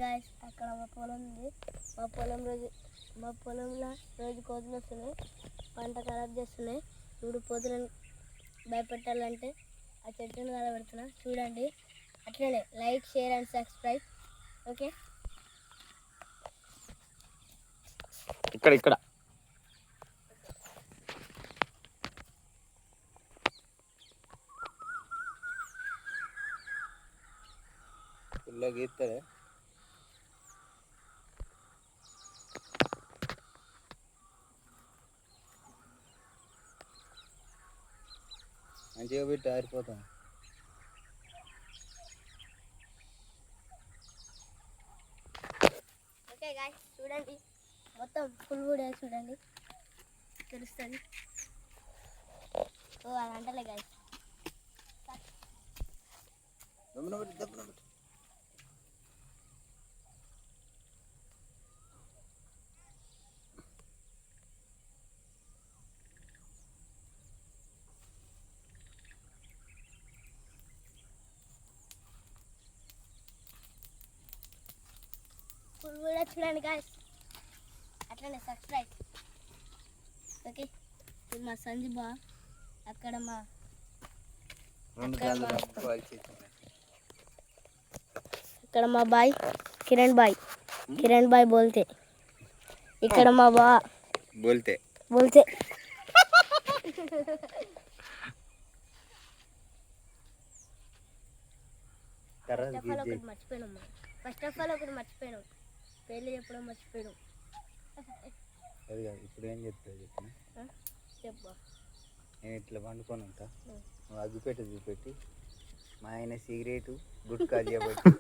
Guys అక్కడ మా పొలం ఉంది. మా పొలంలో రోజు కోతులు వస్తున్నాయి, పంట ఖరాబ్ చేస్తున్నాయి. ఇప్పుడు కోతులను భయపెట్టాలంటే ఆ చెట్టును కలబెడుతున్నా చూడండి. అట్లనే like, share and subscribe. Okay, ఇక్కడ ఇక్కడ ఇలా గీస్తారే మంచిగా పెట్టి ఆరిపోతాం. ఓకే గాయ్స్ చూడండి, మొత్తం ఫుల్ కూడా చూడండి తెలుస్తుంది. ఓ అది అంటలే గాయ్స్. ఫుల్ వీడియో చూడండి గాయ్స్, అట్లనే సబ్స్క్రైబ్. ఓకే, ఇది మా సంజీబా, అక్కడ మా బాయ్ కిరణ్ బాయ్ బోల్తే. ఇక్కడ మా బా బోల్తే ఫస్ట్ ఆఫ్ ఆల్ ఒకటి మర్చిపోయినాం, పేర్లు చెప్పడం మర్చిపోయాం. ఇప్పుడు ఏం చెప్తావు చెప్పు. నేను ఇట్లా పండుకొని ఉంటా, నువ్వు అగ్గిపెట్టి చూపెట్టి మా ఆయన సిగరెటు గుట్కా చేయబట్టి